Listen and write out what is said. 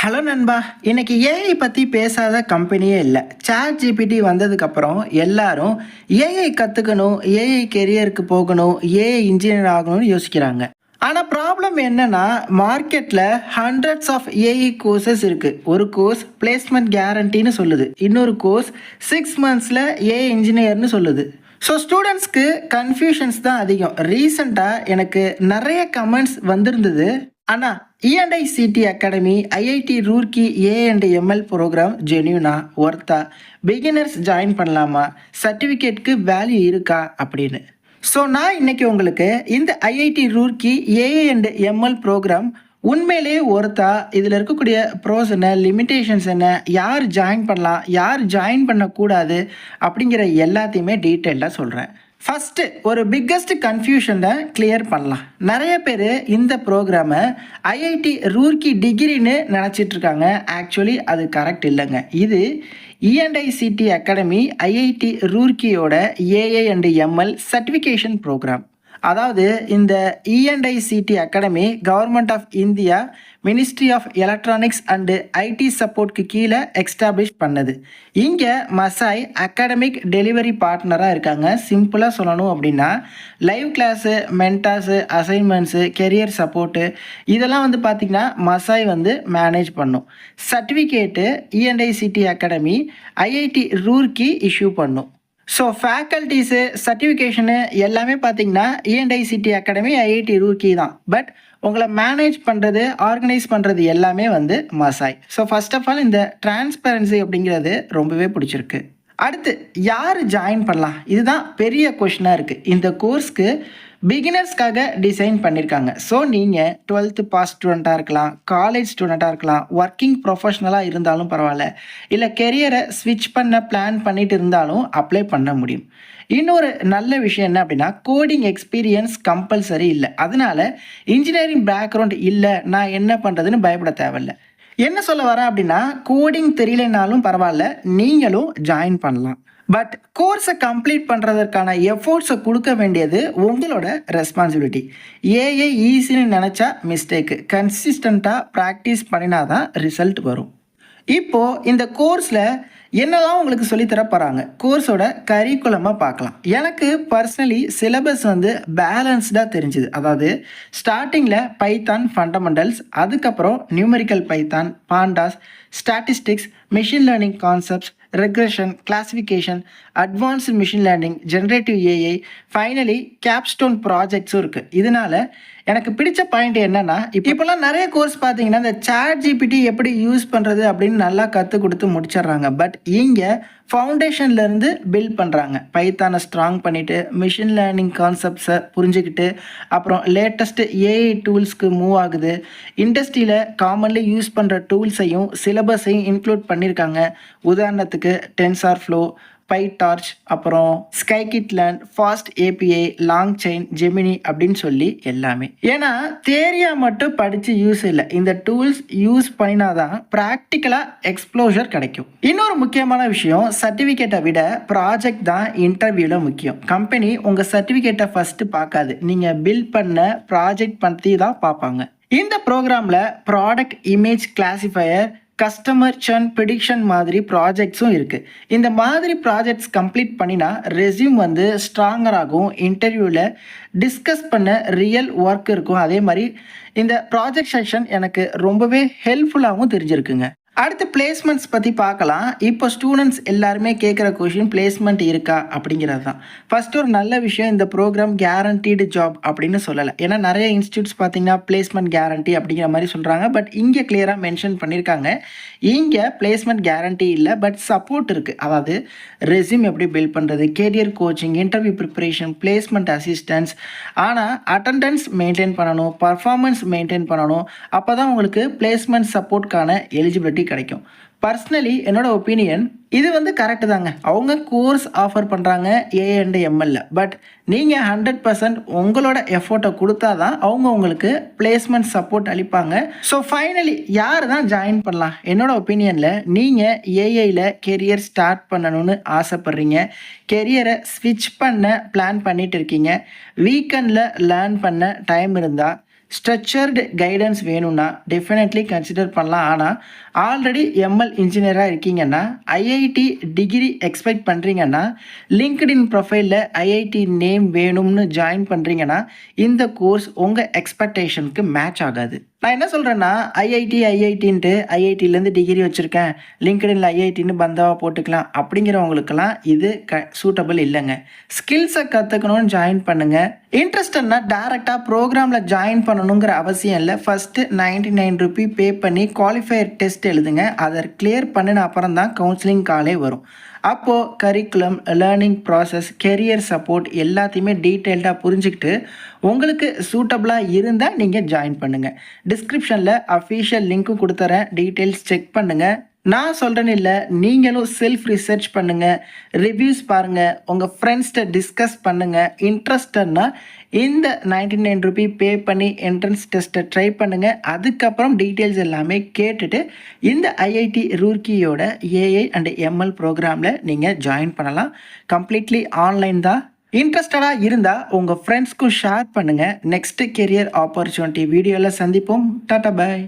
Hello நண்பா, இன்னைக்கு AI பற்றி பேசாத கம்பெனியே இல்லை. சாட் ஜிபிடி வந்ததுக்கப்புறம் எல்லாரும் ஏஐ கற்றுக்கணும், ஏஐ கெரியருக்கு போகணும், ஏஐ இன்ஜினியர் ஆகணும்னு யோசிக்கிறாங்க. ஆனால் ப்ராப்ளம் என்னன்னா, மார்க்கெட்டில் ஹண்ட்ரட்ஸ் ஆஃப் ஏஐ கோர்சஸ் இருக்குது. ஒரு கோர்ஸ் பிளேஸ்மெண்ட் கேரண்டின்னு சொல்லுது, இன்னொரு கோர்ஸ் 6 monthsல ஏஐ இன்ஜினியர்னு சொல்லுது. ஸோ ஸ்டூடெண்ட்ஸ்க்கு கன்ஃபியூஷன்ஸ் தான் அதிகம். ரீசெண்டாக எனக்கு நிறைய கமெண்ட்ஸ் வந்திருந்தது. ஆனால் இ&ஐ academy, IIT Roorkee A and ML program ஜென்யூனா, ஒர்த்தா, பிகினர்ஸ் ஜாயின் பண்ணலாமா, சர்டிஃபிகேட்க்கு வேல்யூ இருக்கா அப்படின்னு. ஸோ நான் இன்னைக்கு உங்களுக்கு இந்த ஐஐடி ரூர்க்கி ஏ&எம்எல் ப்ரோக்ராம் உண்மையிலேயே ஒர்த்தா, இதில் இருக்கக்கூடிய ப்ரோஸ் என்ன, லிமிட்டேஷன்ஸ் என்ன, யார் ஜாயின் பண்ணலாம், யார் ஜாயின் பண்ணக்கூடாது அப்படிங்கிற எல்லாத்தையுமே டீட்டெயிலாக சொல்கிறேன். ஃபஸ்ட்டு ஒரு பிக்கஸ்ட் கன்ஃபியூஷனை கிளியர் பண்ணலாம். நிறைய பேர் இந்த ப்ரோக்ராமை ஐஐடி ரூர்க்கி டிகிரின்னு நினச்சிட்ருக்காங்க. ஆக்சுவலி அது கரெக்ட் இல்லைங்க. இது இ&ஐ அகாடமி ஐஐடி ரூர்க்கியோட AI and ML certification program. அதாவது இந்த இ&ஐ academy government of India ministry of electronics and IT சப்போர்ட்க்கு கீழே எக்ஸ்டாப்ளிஷ் பண்ணது. இங்கே மசாய் அகாடமிக் டெலிவரி பார்ட்னராக இருக்காங்க. சிம்பிளாக சொல்லணும் அப்படின்னா live class, mentors, assignments, career support இதெல்லாம் பார்த்திங்கன்னா மசாய் மேனேஜ் பண்ணும். சர்டிஃபிகேட்டு இ&ஐ அகாடமி ஐஐடி ரூர்க்கி இஷ்யூ பண்ணும். ஸோ ஃபேக்கல்ட்டிஸு, சர்டிஃபிகேஷனு எல்லாமே பார்த்தீங்கன்னா இ&ஐ அகாடமி ஐஐடி ரூர்க்கி தான். பட் உங்களை மேனேஜ் பண்ணுறது, ஆர்கனைஸ் பண்ணுறது எல்லாமே மசாய். ஸோ ஃபர்ஸ்ட் ஆஃப் ஆல் இந்த டிரான்ஸ்பரன்சி அப்படிங்கிறது ரொம்பவே பிடிச்சிருக்கு. அடுத்து யார் ஜாயின் பண்ணலாம், இதுதான் பெரிய கொஷனாக இருக்குது. இந்த கோர்ஸ்க்கு பிகினர்ஸ்க்காக டிசைன் பண்ணியிருக்காங்க. ஸோ நீங்கள் 12th பாஸ் ஸ்டூடெண்ட்டாக இருக்கலாம், காலேஜ் ஸ்டூடெண்ட்டாக இருக்கலாம், ஒர்க்கிங் ப்ரொஃபஷ்னலாக இருந்தாலும் பரவாயில்ல, இல்லை கெரியரை ஸ்விட்ச் பண்ண பிளான் பண்ணிட்டு இருந்தாலும் அப்ளை பண்ண முடியும். இன்னொரு நல்ல விஷயம் என்ன அப்படின்னா, கோடிங் எக்ஸ்பீரியன்ஸ் கம்பல்சரி இல்லை. அதனால இன்ஜினியரிங் பேக்ரவுண்ட் இல்லை, நான் என்ன பண்ணுறதுன்னு பயப்பட தேவையில்லை. என்ன சொல்ல வரேன் அப்படின்னா, கோடிங் தெரியலனாலும் பரவாயில்ல, நீங்களும் ஜாயின் பண்ணலாம். பட் கோர்ஸை கம்ப்ளீட் பண்ணுறதற்கான எஃபோர்ட்ஸை கொடுக்க வேண்டியது உங்களோட ரெஸ்பான்சிபிலிட்டி. ஏஐ ஈஸின்னு நினச்சா மிஸ்டேக்கு. கன்சிஸ்டண்ட்டாக ப்ராக்டிஸ் பண்ணினா தான் ரிசல்ட் வரும். இப்போது இந்த கோர்ஸில் என்னெல்லாம் உங்களுக்கு சொல்லித்தர போகிறாங்க, கோர்ஸோட கரிக்குலமாக பார்க்கலாம். எனக்கு பர்சனலி சிலபஸ் பேலன்ஸ்டாக தெரிஞ்சுது. அதாவது ஸ்டார்டிங்கில் பைத்தான் ஃபண்டமெண்டல்ஸ், அதுக்கப்புறம் numerical Python, pandas, statistics, machine learning concepts, regression, classification, advanced machine learning, generative AI, finally capstone ப்ராஜெக்ட்ஸும் இருக்குது. இதனால் எனக்கு பிடிச்ச பாயிண்ட் என்னென்னா, இப்போல்லாம் நிறைய கோர்ஸ் பார்த்தீங்கன்னா இந்த சாட் ஜிபிடி எப்படி யூஸ் பண்ணுறது அப்படின்னு நல்லா கற்றுக் கொடுத்து முடிச்சிடுறாங்க. பட் இங்கே ஃபவுண்டேஷன்லேருந்து பில்ட் பண்ணுறாங்க. பைத்தானை ஸ்ட்ராங் பண்ணிவிட்டு, மிஷின் லேர்னிங் கான்செப்ட்ஸை புரிஞ்சுக்கிட்டு, அப்புறம் லேட்டஸ்ட்டு ஏஐ டூல்ஸ்க்கு மூவ் ஆகுது. இண்டஸ்ட்ரியில் காமன்லி யூஸ் பண்ணுற டூல்ஸையும் சிலபஸையும் இன்க்ளூட் பண்ணியிருக்காங்க. உதாரணத்துக்கு டென்சார்ஃப்ளோ, பைடார்ச், அப்புறம் scikit learn, fast API, LangChain, Gemini அப்படின்னு சொல்லி எல்லாமே. ஏன்னா தேரியாக மட்டும் படித்து யூஸ் இல்லை, இந்த டூல்ஸ் யூஸ் பண்ணினாதான் ப்ராக்டிக்கலாக எக்ஸ்ப்ளோஷர் கிடைக்கும். இன்னொரு முக்கியமான விஷயம், சர்டிஃபிகேட்டை விட ப்ராஜெக்ட் தான் இன்டர்வியூவில் முக்கியம். கம்பெனி உங்கள் சர்டிஃபிகேட்டை ஃபஸ்ட்டு பார்க்காது, நீங்கள் பில்ட் பண்ண ப்ராஜெக்ட் பற்றி தான் பார்ப்பாங்க. இந்த ப்ரோக்ராமில் product image classifier, customer சர்ன் prediction மாதிரி ப்ராஜெக்ட்ஸும் இருக்குது. இந்த மாதிரி ப்ராஜெக்ட்ஸ் கம்ப்ளீட் பண்ணினா ரெஸ்யூம் ஸ்ட்ராங்கர் ஆகும். இன்டர்வியூவில் டிஸ்கஸ் பண்ண ரியல் ஒர்க் இருக்கும். அதே மாதிரி இந்த ப்ராஜெக்ட் செஷன் எனக்கு ரொம்பவே ஹெல்ப்ஃபுல்லாகவும் தெரிஞ்சிருக்குங்க. அடுத்து பிளேஸ்மெண்ட்ஸ் பற்றி பார்க்கலாம். இப்போ ஸ்டூடெண்ட்ஸ் எல்லாருமே கேட்குற கொஷின் பிளேஸ்மெண்ட் இருக்கா அப்படிங்கிறது தான். ஃபஸ்ட்டு ஒரு நல்ல விஷயம், இந்த ப்ரோக்ராம் கேரண்டீடு ஜாப் அப்படின்னு சொல்லலை. ஏன்னா நிறைய இன்ஸ்டியூட்ஸ் பார்த்தீங்கன்னா பிளேஸ்மெண்ட் கேரண்டி அப்படிங்கிற மாதிரி சொல்கிறாங்க. பட் இங்கே கிளியராக மென்ஷன் பண்ணியிருக்காங்க, இங்கே பிளேஸ்மெண்ட் கேரண்டி இல்லை, பட் சப்போர்ட் இருக்குது. அதாவது ரெஸ்யூம் எப்படி பில்ட் பண்ணுறது, career coaching, interview preparation, placement assistance. ஆனால் அட்டெண்டன்ஸ் மெயின்டைன் பண்ணணும், பர்ஃபார்மன்ஸ் மெயின்டைன் பண்ணணும். அப்போ தான் உங்களுக்கு பிளேஸ்மெண்ட் சப்போர்ட்கான எலிஜிபிலிட்டி கிடைக்கும். பர்சனலி என்னோட ஒப்பீனியன் இது கரெக்டு தாங்க. அவங்க கோர்ஸ் ஆஃபர் பண்ணுறாங்க ஏ&எம்எல்ல. பட் நீங்கள் 100% உங்களோட எஃபோர்ட்டை கொடுத்தா தான் அவங்க உங்களுக்கு பிளேஸ்மெண்ட் சப்போர்ட் அளிப்பாங்க. ஸோ ஃபைனலி யார் தான் ஜாயின் பண்ணலாம்? என்னோட ஒப்பீனியனில் நீங்கள் ஏஐயில் கெரியர் ஸ்டார்ட் பண்ணணும்னு ஆசைப்பட்றீங்க, கெரியரை ஸ்விட்ச் பண்ண பிளான் பண்ணிட்டு இருக்கீங்க, வீக்கெண்டில் லேர்ன் பண்ண டைம் இருந்தால், ஸ்ட்ரக்சர்டு கைடன்ஸ் வேணும்னா டெஃபினெட்லி கன்சிடர் பண்ணலாம். ஆனால் ஆல்ரெடி எம்எல் இன்ஜினியராக இருக்கீங்கன்னா, ஐஐடி டிகிரி எக்ஸ்பெக்ட் பண்ணுறீங்கன்னா, லிங்க்டின் ப்ரொஃபைலில் ஐஐடி நேம் வேணும்னு ஜாயின் பண்ணுறீங்கன்னா, இந்த கோர்ஸ் உங்கள் எக்ஸ்பெக்டேஷனுக்கு மேட்ச் ஆகாது. நான் என்ன சொல்கிறேன்னா, ஐஐடின்ட்டு ஐஐடிலேருந்து டிகிரி வச்சுருக்கேன், லிங்க்டின்ல ஐஐடின்னு பந்தாவாக போட்டுக்கலாம் அப்படிங்கிறவங்களுக்கெல்லாம் இது சூட்டபிள் இல்லைங்க. ஸ்கில்ஸை கற்றுக்கணும்னு ஜாயின் பண்ணுங்கள். இன்ட்ரெஸ்டட்னா டேரெக்டாக ப்ரோக்ராமில் ஜாயின் பண்ணணுங்கிற அவசியம் இல்லை. ஃபஸ்ட்டு ₹99 பே பண்ணி குவாலிஃபயர் டெஸ்ட் எழுதுங்க. அதை கிளியர் பண்ணின அப்புறம் தான் கவுன்சிலிங் காலே வரும். அப்போது curriculum, learning process, career support எல்லாத்தையுமே டீட்டெயில்டாக புரிஞ்சுக்கிட்டு உங்களுக்கு சூட்டபிளாக இருந்தால் நீங்கள் ஜாயின் பண்ணுங்கள். டிஸ்கிரிப்ஷனில் அஃபீஷியல் லிங்க்கும் கொடுத்துறேன், டீட்டெயில்ஸ் செக் பண்ணுங்கள். நான் சொல்கிறேன்னு இல்லை, நீங்களும் செல்ஃப் ரிசர்ச் பண்ணுங்கள், ரிவ்யூஸ் பாருங்கள், உங்கள் ஃப்ரெண்ட்ஸ்கிட்ட டிஸ்கஸ் பண்ணுங்கள். இன்ட்ரெஸ்டட்னா இந்த ₹99 பே பண்ணி என்ட்ரன்ஸ் டெஸ்ட்டை ட்ரை பண்ணுங்கள். அதுக்கப்புறம் டீட்டெயில்ஸ் எல்லாமே கேட்டுட்டு இந்த ஐஐடி ரூர்க்கியோட ஏஐ அண்ட் எம்எல் ப்ரோக்ராமில் நீங்கள் ஜாயின் பண்ணலாம். கம்ப்ளீட்லி ஆன்லைன் தான். இன்ட்ரெஸ்டடாக இருந்தால் உங்கள் ஃப்ரெண்ட்ஸ்க்கும் ஷேர் பண்ணுங்கள். நெக்ஸ்ட்டு கெரியர் ஆப்பர்ச்சுனிட்டி வீடியோவில் சந்திப்போம். டாடா பாய்.